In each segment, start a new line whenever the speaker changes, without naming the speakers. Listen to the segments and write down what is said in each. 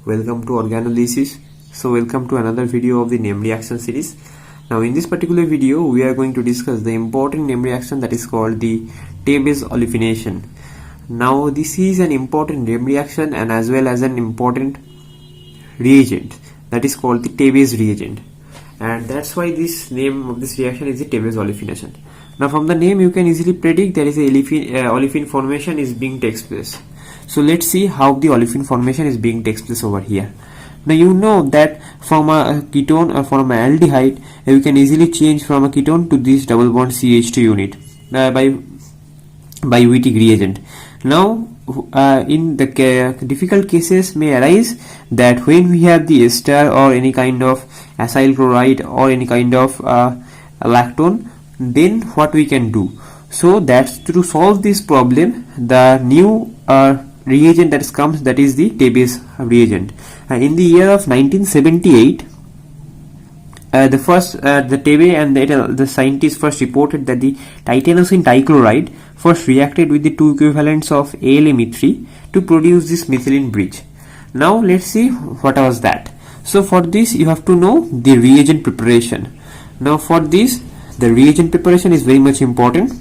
welcome to organolysis. So welcome to another video of the name reaction series. Now in this particular video we are going to discuss the important name reaction that is called the Tay-Base olefination. Now this is an important name reaction and as well as an important reagent that is called the Tay-Base reagent, and that's why this name of this reaction is the Tay-Base olefination. Now from the name you can easily predict there is a olefin formation is being takes place. So let's see how the olefin formation is being takes place over here. Now you know that from a ketone or from an aldehyde you can easily change from a ketone to this double bond CH2 unit by Wittig reagent. Now in the difficult cases may arise that when we have the ester or any kind of acyl chloride or any kind of lactone, then what we can do? So that's to solve this problem, the new reagent that comes, that is the Tay-Base reagent. In the year of 1978, the Tay-Base and the scientists first reported that the titanosin dichloride first reacted with the two equivalents of AlMe3 to produce this methylene bridge. Now let's see what was that. So for this you have to know the reagent preparation. Now for this the reagent preparation is very much important.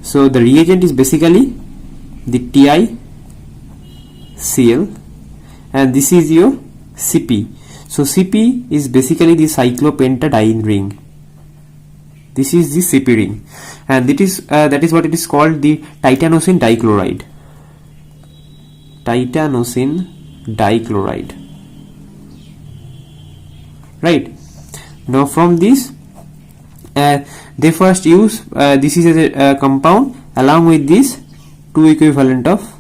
So the reagent is basically the TiCl and this is your Cp. So Cp is basically the cyclopentadiene ring. This is the Cp ring, and that is what it is called, the titanosin dichloride. Titanosin dichloride. Right. Now from this they first use this is a compound along with this two equivalent of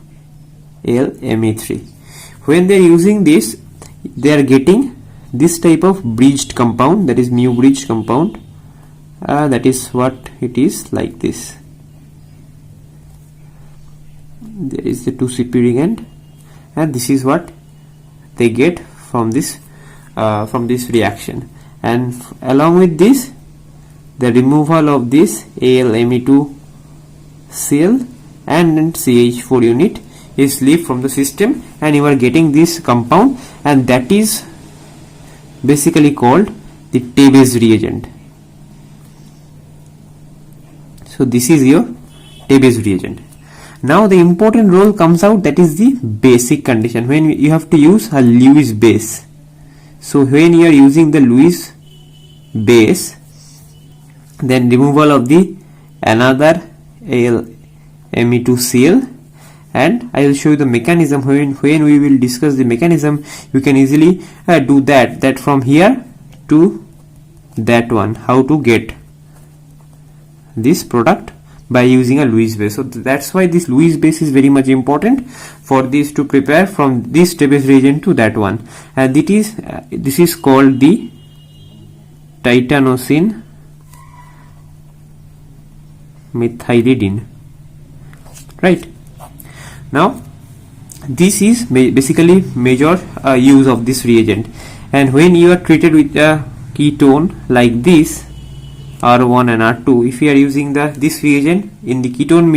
AlMe3. When they are using this, they are getting this type of bridged compound, that is mu bridged compound. That is what it is, like this. There is the 2Cp ring end, and this is what they get from this reaction. And along with this, the removal of this AlMe2Cl and then CH4 unit is leave from the system, and you are getting this compound, and that is basically called the Tay-Base reagent. So this is your Tay-Base reagent. Now the important role comes out, that is the basic condition, when you have to use a Lewis base. So when you are using the Lewis base, then removal of the another AlMe2Cl, and I will show you the mechanism. When we will discuss the mechanism, you can easily do that from here to that one, how to get this product by using a Lewis base. So that's why this Lewis base is very much important for this to prepare from this Tay-Base reagent to that one, and this is called the titanosin methylidene. Right. Now this is basically major use of this reagent, and when you are treated with a ketone like this R1 and R2, if you are using this reagent in the ketone,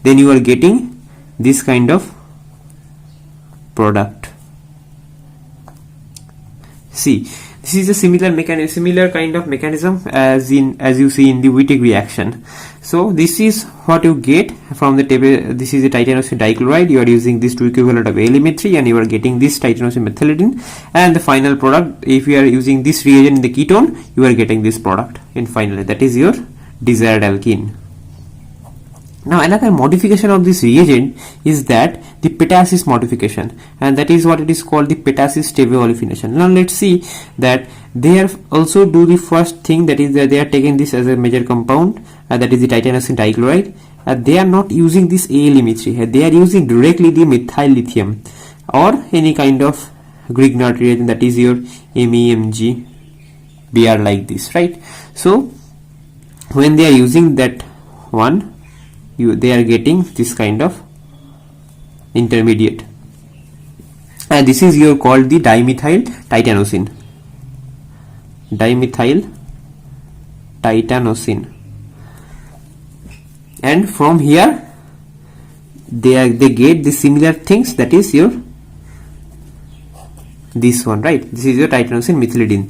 then you are getting this kind of product. See, this is a similar kind of mechanism as you see in the Wittig reaction. So this is what you get from the Tay-Base. This is the titanosin dichloride. You are using this two equivalent of AlMe3, and you are getting this titanosin methylidene, and the final product, if you are using this reagent in the ketone, you are getting this product in finally, that is your desired alkene. Now another modification of this reagent is that the Petasis modification, and that is what it is called, the Petasis Tay-Base olefination. Now let's see that they are also do the first thing, that is that they are taking this as a major compound, that is the titanosin dichloride. They are not using this AlMe3, they are using directly the methyl lithium or any kind of Grignard reagent, that is your MEMG Br, like this, right? So when they are using that one, they are getting this kind of intermediate, and this is your called the dimethyl titanosin, and from here they get the similar things, that is your this one, right? This is your titanosin methylidine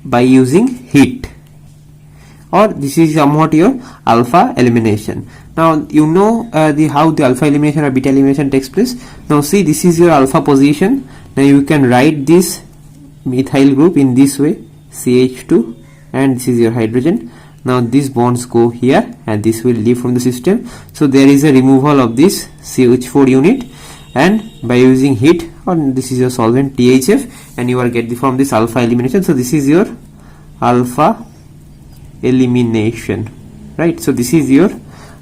by using heat, or this is somewhat your alpha elimination. Now you know how the alpha elimination or beta elimination takes place. Now see, this is your alpha position. Now you can write this methyl group in this way, CH2, and this is your hydrogen. Now these bonds go here and this will leave from the system. So there is a removal of this CH4 unit, and by using heat, or this is your solvent THF, and you are get from this alpha elimination. So this is your alpha elimination, right? So this is your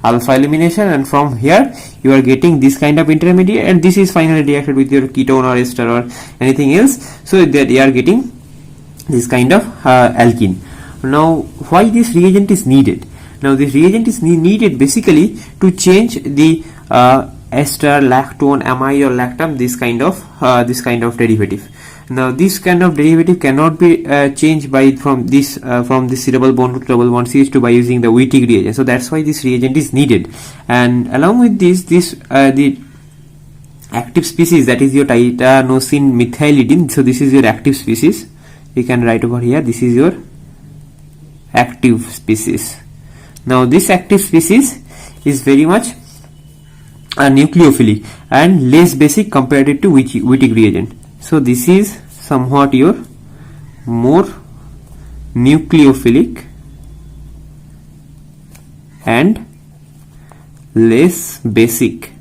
alpha elimination, and from here you are getting this kind of intermediate, and this is finally reacted with your ketone or ester or anything else, so that you are getting this kind of alkene. Now why this reagent is needed? Now this reagent is needed basically to change the ester, lactone, amide or lactam, this kind of derivative. Now this kind of derivative cannot be changed by from this double bond to double bond CH2 by using the Wittig reagent. So that's why this reagent is needed. And along with this the active species, that is your titanosin methylidine. So this is your active species. You can write over here, this is your active species. Now this active species is very much nucleophilic and less basic compared to Wittig reagent. So this is somewhat your more nucleophilic and less basic.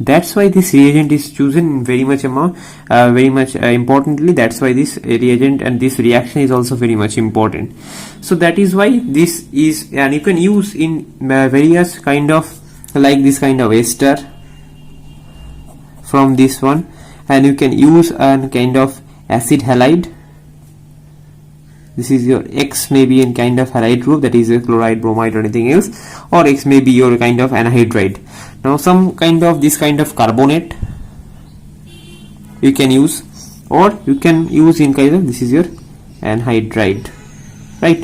That's why this reagent is chosen very much importantly. That's why this reagent and this reaction is also very much important. So that is why this is, and you can use in various kind of, like this kind of ester from this one, and you can use a kind of acid halide. This is your X may be in kind of halide group, that is a chloride, bromide or anything else, or X may be your kind of anhydride. Now some kind of this kind of carbonate you can use, or you can use in kind of, this is your anhydride, right?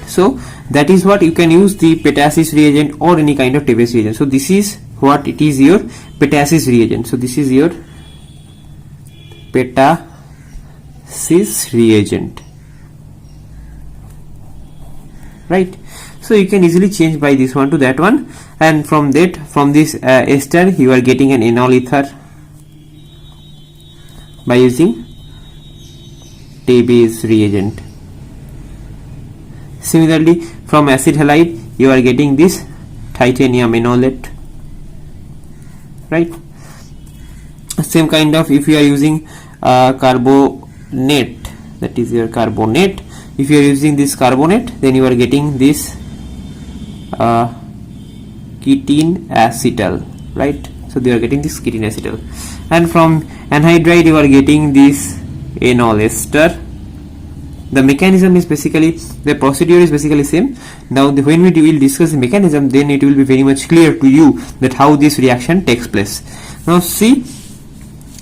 So that is what you can use the Petasis reagent or any kind of Tebes reagent. So this is what it is, your Petasis reagent. So this is your Petasis reagent, right? So you can easily change by this one to that one, and from this ester you are getting an enol ether by using Tebes reagent. Similarly, from acid halide you are getting this titanium enolate, right? Same kind of, if you are using carbonate, that is your carbonate, if you are using this carbonate, then you are getting this ketene acetal, right? So they are getting this ketene acetal, and from anhydride you are getting this enol ester. The mechanism is basically, the procedure is basically same. Now when we will discuss the mechanism, then it will be very much clear to you that how this reaction takes place. Now see,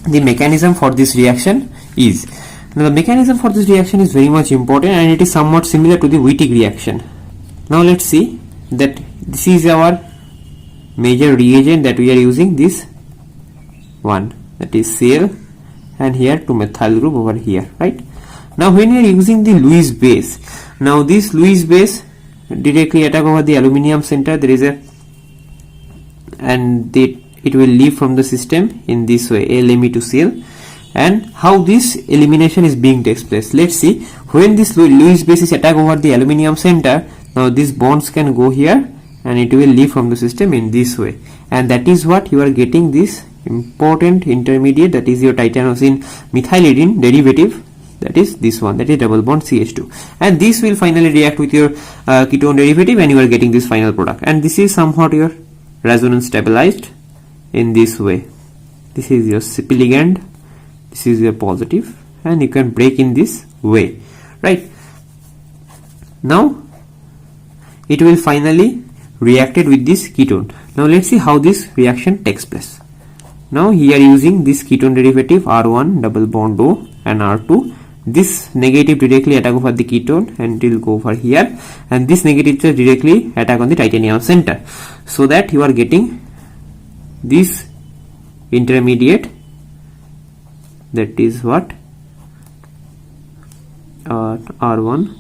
the mechanism for this reaction is, now the mechanism for this reaction is very much important, and it is somewhat similar to the Wittig reaction. Now let's see that this is our major reagent that we are using, this one, that is Cl, and here 2-methyl group over here, right? Now when we are using the Lewis base, now this Lewis base directly attack over the aluminium center, there is a, and it will leave from the system in this way, LME to Cl. And how this elimination is being takes place, let's see. When this Lewis base is attack over the aluminium center, now these bonds can go here and it will leave from the system in this way, and that is what you are getting this important intermediate, that is your titanosin methylidine derivative, that is this one, that is double bond CH2, and this will finally react with your ketone derivative, and you are getting this final product. And this is somewhat your resonance stabilized in this way. This is your CP ligand, this is your positive, and you can break in this way, right? Now it will finally reacted with this ketone. Now let's see how this reaction takes place. Now here using this ketone derivative R1 double bond O and R2, this negative directly attack over the ketone and it will go over here, and this negative directly attack on the titanium center, so that you are getting this intermediate that is what, R1,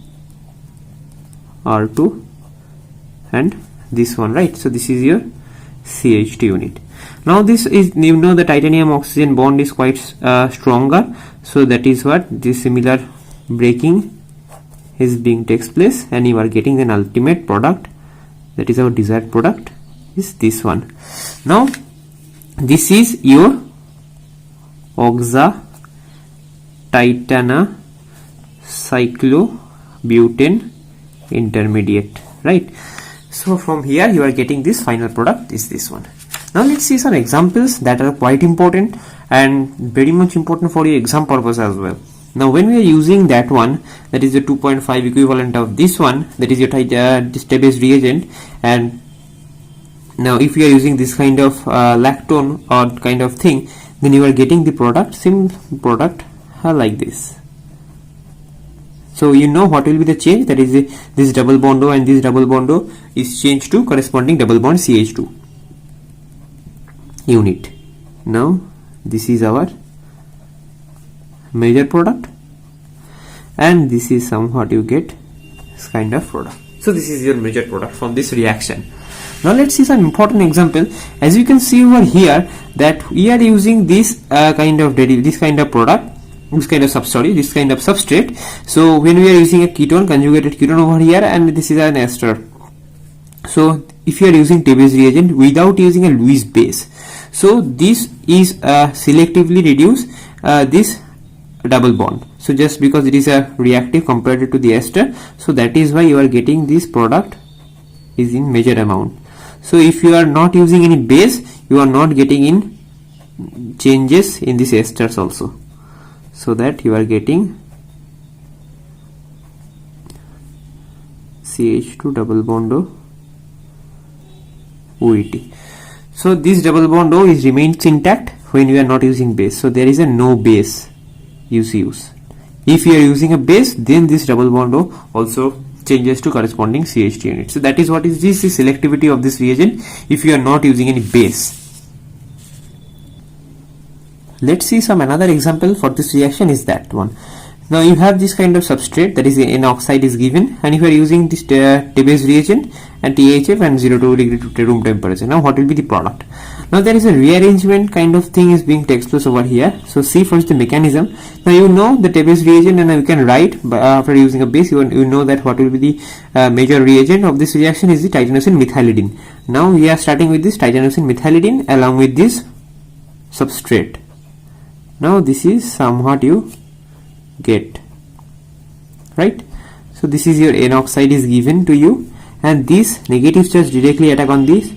R2 and this one, right? So this is your CH2 unit. Now this is, you know, the titanium oxygen bond is quite stronger, so that is what this similar breaking is being takes place, and you are getting an ultimate product, that is our desired product is this one. Now this is your oxa titana cyclobutane intermediate, right? So from here you are getting this final product is this one. Now let's see some examples that are quite important and very much important for your exam purpose as well. Now when we are using that one, that is the 2.5 equivalent of this one, that is your this Tebes reagent, and now if you are using this kind of lactone or kind of thing, then you are getting the product, same product like this. So you know what will be the change, that is this double bond O and this double bond O is changed to corresponding double bond CH2 unit. Now this is our major product, and this is somewhat you get this kind of product. So this is your major product from this reaction. Now let's see some important example. As you can see over here that we are using this kind of product, this kind of substrate. So when we are using a ketone, conjugated ketone over here, and this is an ester. So if you are using Tebes reagent without using a Lewis base, so this is selectively reduce this double bond. So just because it is a reactive compared to the ester, so that is why you are getting this product is in major amount. So if you are not using any base, you are not getting in changes in these esters also, so that you are getting CH2 double bond O OET. So this double bond O is remains intact when you are not using base. So there is a no base use. If you are using a base, then this double bond O also changes to corresponding CH2 unit. So that is what is this, the selectivity of this reagent if you are not using any base. Let's see some another example for this reaction is that one. Now you have this kind of substrate, that is N oxide is given, and if you are using this Tebes reagent and THF and 0 degree to room temperature, now what will be the product? Now there is a rearrangement kind of thing is being takes place over here. So see first the mechanism. Now you know the Tebes reagent, and you can write after using a base, you know that what will be the major reagent of this reaction is the titanosin methylidine. Now we are starting with this titanosin methylidine along with this substrate. Now this is somewhat you get, right? So this is your N oxide is given to you, and this negative charge directly attack on this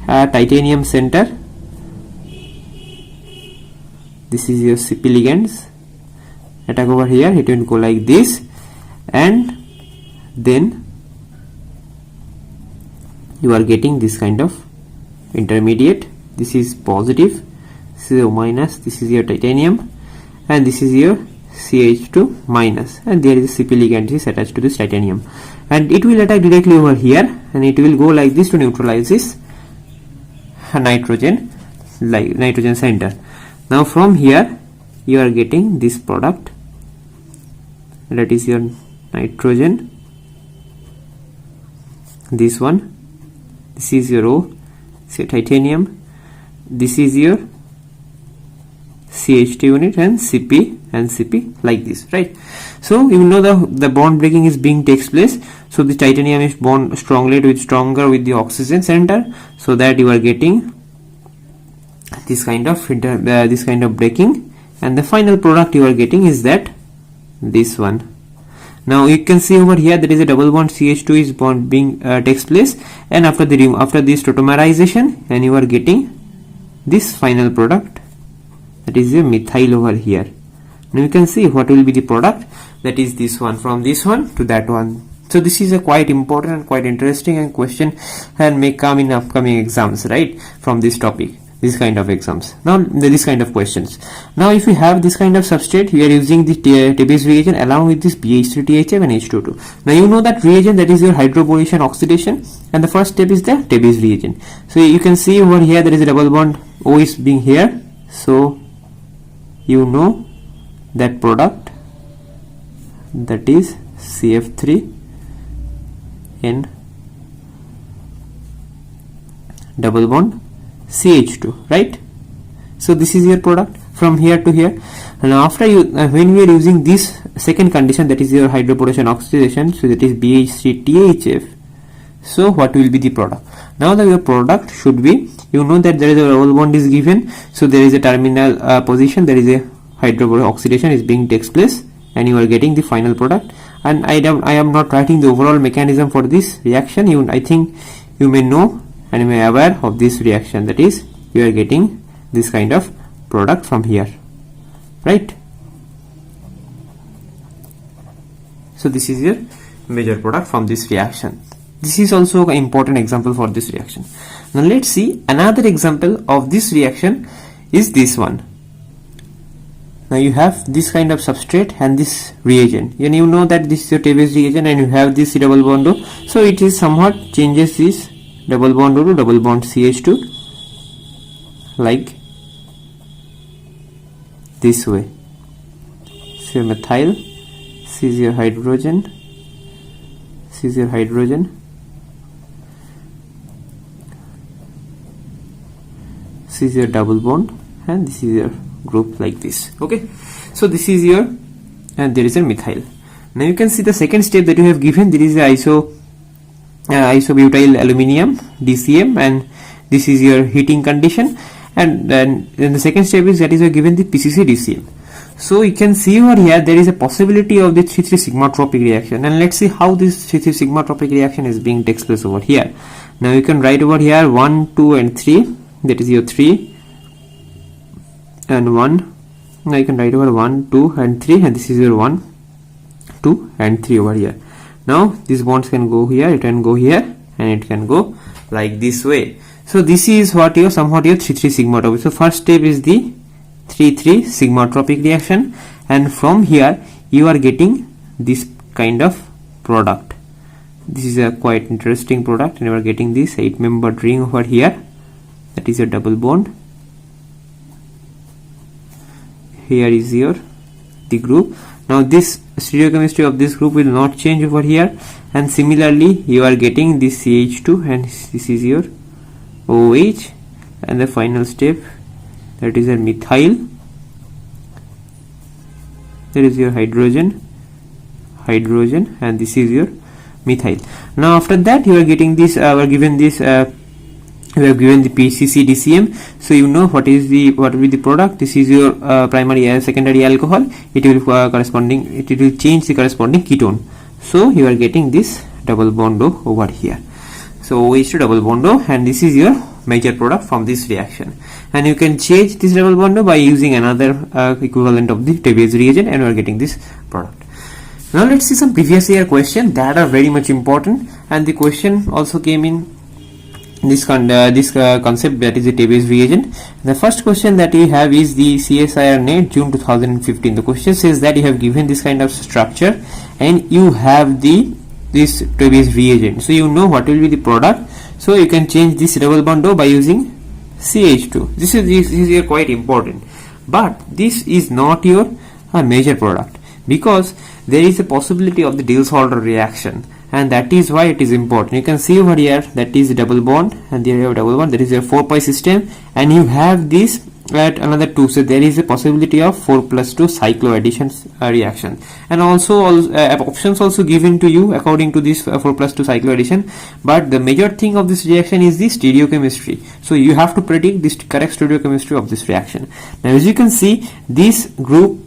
titanium center. This is your CP ligands attack over here. It will go like this, and then you are getting this kind of intermediate. This is positive, this is minus, this is your titanium, and this is your CH2 minus, and there is a CP ligand is attached to this titanium, and it will attack directly over here, and it will go like this to neutralize this nitrogen center. Now from here you are getting this product, that is your nitrogen, this one, this is your O, say titanium, this is your CH2 unit, and CP like this, right? So you know the bond breaking is being takes place. So the titanium is bond stronger with the oxygen center, so that you are getting this kind of breaking, and the final product you are getting is that this one. Now you can see over here there is a double bond CH2 is bond being takes place, and after this tautomerization, and you are getting this final product, that is a methyl over here. Now you can see what will be the product, that is this one, from this one to that one. So this is a quite important and quite interesting and question and may come in upcoming exams, right, from this topic, this kind of exams. Now this kind of questions. Now if you have this kind of substrate, we are using the Tebes reagent along with this BH3THF and H2O2. Now you know that reagent, that is your hydroboration oxidation, and the first step is the Tebes reagent. So you can see over here there is a double bond O is being here, so you know that product, that is CF3 N double bond CH2, right? So this is your product from here to here. And after you when we are using this second condition, that is your hydroboration oxidation, so that is BH3THF, so what will be the product? Now the your product should be, you know that there is a double bond is given, so there is a terminal position, there is a hydroboration oxidation is being takes place, and you are getting the final product. And I am not writing the overall mechanism for this reaction. I think you may know and you may aware of this reaction, that is you are getting this kind of product from here, right? So this is your major product from this reaction. This is also an important example for this reaction. Now let's see another example of this reaction is this one. Now you have this kind of substrate and this reagent, and you know that this is your Tebes reagent, and you have this double bond O, so it is somewhat changes this double bond O to double bond CH2 like this way. So methyl, this is your hydrogen, this is your hydrogen, this is your double bond, and this is your group like this. Okay, so this is your, and there is a methyl. Now you can see the second step that you have given, there is a isobutyl aluminium DCM, and this is your heating condition, and then the second step is that is given the PCC DCM. So you can see over here there is a possibility of the 3,3 sigmatropic reaction, and let's see how this 3,3 sigmatropic reaction is being takes place over here. Now you can write over here 1, 2 and 3, that is your 3 and 1. Now you can write over 1, 2 and 3, and this is your 1, 2 and 3 over here. Now these bonds can go here, it can go here, and it can go like this way. So this is what your somewhat your 3,3 sigmatropic. So first step is the 3,3 sigmatropic reaction, and from here you are getting this kind of product. This is a quite interesting product, and you are getting this 8-membered ring over here, that is your double bond. Here is your the group. Now this stereochemistry of this group will not change over here, and similarly you are getting this CH2, and this is your OH, and the final step, that is a methyl, there is your hydrogen, and this is your methyl. Now after that you are getting this, we are given this we have given the PCC DCM, so you know what will be the product. This is your primary and secondary alcohol. It will it will change the corresponding ketone, so you are getting this double bond O over here. So OH to double bond O, and this is your major product from this reaction. And you can change this double bond O by using another equivalent of the Tebes reagent, and you are getting this product. Now let's see some previous year questions that are very much important, and the question also came in this concept, that is the Tebes reagent. The first question that we have is the CSIR NET June 2015. The question says that you have given this kind of structure and you have this Tebes reagent, so you know what will be the product. So you can change this double bond O by using CH2. This is quite important, but this is not your major product, because there is a possibility of the Diels-Alder reaction, and that is why it is important. You can see over here that is double bond, and there you have double bond, that is your 4-pi system, and you have this at another 2, so there is a possibility of 4+2 cycloaddition reaction, and also options also given to you according to this 4+2 cycloaddition. But the major thing of this reaction is the stereochemistry, so you have to predict this correct stereochemistry of this reaction. Now as you can see, these two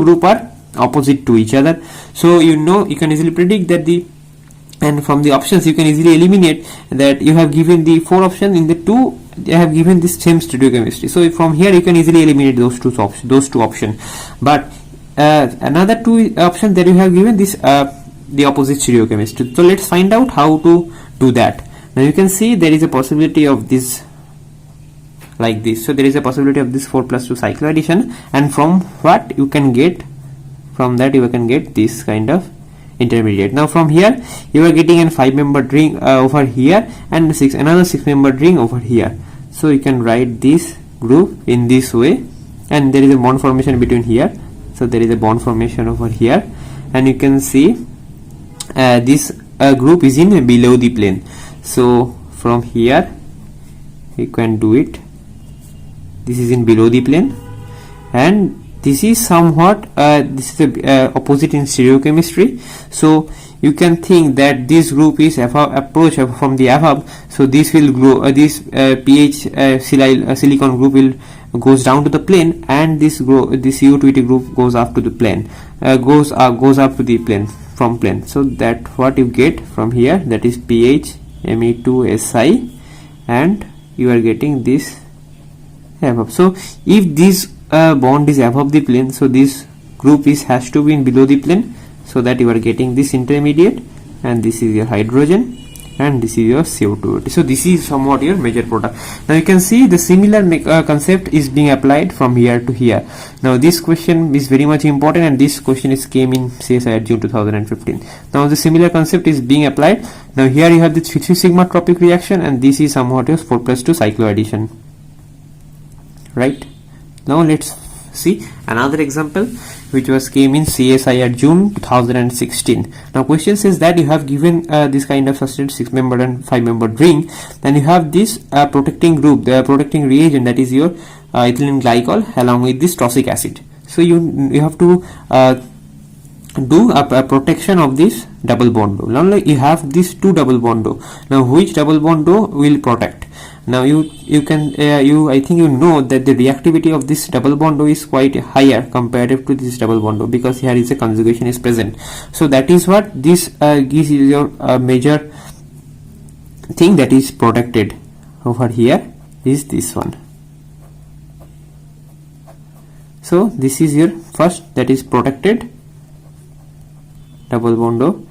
group are opposite to each other, so you know you can easily predict that and from the options you can easily eliminate that you have given the 4 options, in the 2 they have given this same stereochemistry, so from here you can easily eliminate those two options. But another 2 options that you have given this the opposite stereochemistry. So let's find out how to do that. Now you can see there is a possibility of this like this, so there is a possibility of this 4+2 cycloaddition, and from what you can get, from that you can get this kind of intermediate. Now from here you are getting a 5-membered ring over here, and another 6-membered ring over here, so you can write this group in this way, and there is a bond formation between here, So there is a bond formation over here, and you can see this group is in below the plane. So from here you can do it. This is in below the plane, and this is somewhat this is the opposite in stereochemistry. So you can think that this group is approach from the above, so this will grow this pH silicon group will goes down to the plane, and this CO2 group goes up to the plane, goes up to the plane from plane. So that what you get from here, that is pH Me2Si, and you are getting this above. So if this bond is above the plane, so this group has to be in below the plane, so that you are getting this intermediate, and this is your hydrogen, and this is your CO2. So this is somewhat your major product. Now you can see the similar concept is being applied from here to here. Now this question is very much important, and this question is came in CSIR June 2015. Now the similar concept is being applied. Now here you have the 3 sigma tropic reaction, and this is somewhat your 4+2 cycloaddition. Right, now let's see another example which was came in CSIR June 2016. Now question says that you have given this kind of sustained 6-membered and 5-membered ring, then you have this protecting group, the protecting reagent, that is your ethylene glycol along with this tosic acid. So you have to do a protection of this double bond. Now you have this 2 double bond. Now which double bond will protect? Now I think you know that the reactivity of this double bond is quite higher comparative to this double bond, because here is a conjugation is present. So that is what this gives you your major thing that is protected over here is this one. So this is your first, that is protected double bond.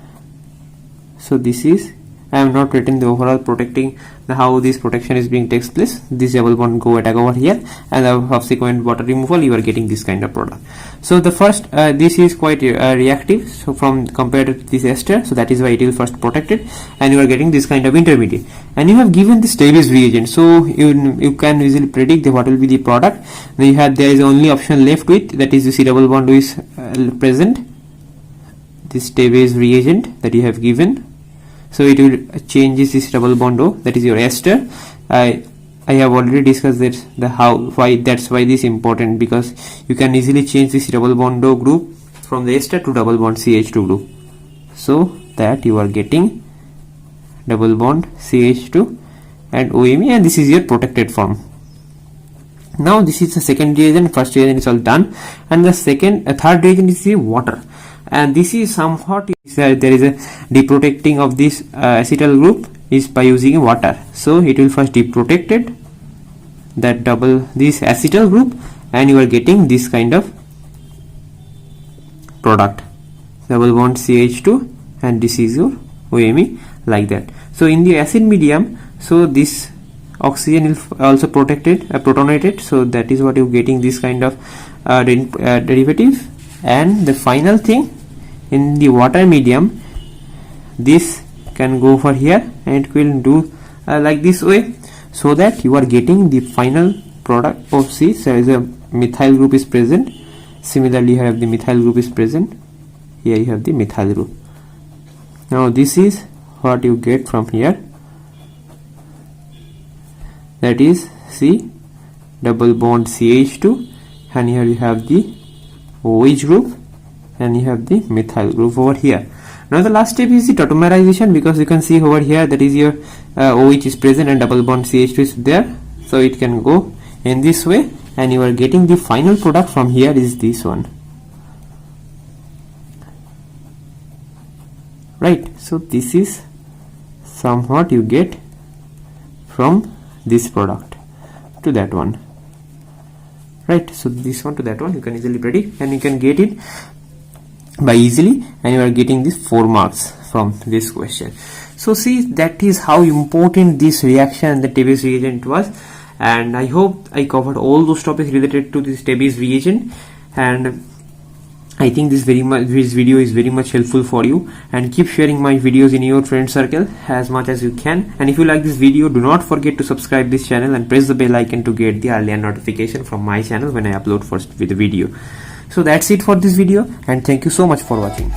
So this is, I have not written the overall protecting, how this protection is being takes place. This double bond go attack over here, and the subsequent water removal, you are getting this kind of product. So the first this is quite reactive, so from compared to this ester, so that is why it is first protected, and you are getting this kind of intermediate. And you have given this Davis reagent, so you can easily predict what will be the product. Now there is only option left with, that is the C double bond is present, this Davis reagent that you have given. So it will changes this double bond O, that is your ester. I have already discussed that that's why this is important, because you can easily change this double bond O group from the ester to double bond CH2 group, so that you are getting double bond CH2 and OMe, and this is your protected form. Now this is the second reagent, first reagent is all done, and the third reagent is the water. And this is somewhat there is a deprotecting of this acetyl group is by using water. So it will first deprotected that this acetyl group, and you are getting this kind of product, double bond CH2, and this is your OMe, like that. So in the acid medium, so this oxygen is also protected, protonated, so that is what you are getting this kind of derivative. And the final thing, in the water medium, this can go for here, and it will do like this way, so that you are getting the final product of C. There is a methyl group is present. Similarly, you have the methyl group is present. Here you have the methyl group. Now this is what you get from here, that is C double bond CH2, and here you have the OH group, and you have the methyl group over here. Now the last step is the tautomerization, because you can see over here that is your OH is present and double bond CH2 is there, so it can go in this way, and you are getting the final product from here is this one, right? So this is somewhat you get from this product to that one, right? So this one to that one you can easily predict, and you can get it by easily, and you are getting this 4 marks from this question. So see, that is how important this reaction and the Davis reagent was, and I hope I covered all those topics related to this Davis reagent, and I think this video is very much helpful for you, and keep sharing my videos in your friend circle as much as you can. And if you like this video, do not forget to subscribe this channel and press the bell icon to get the earlier notification from my channel when I upload first with the video. So that's it for this video, and thank you so much for watching.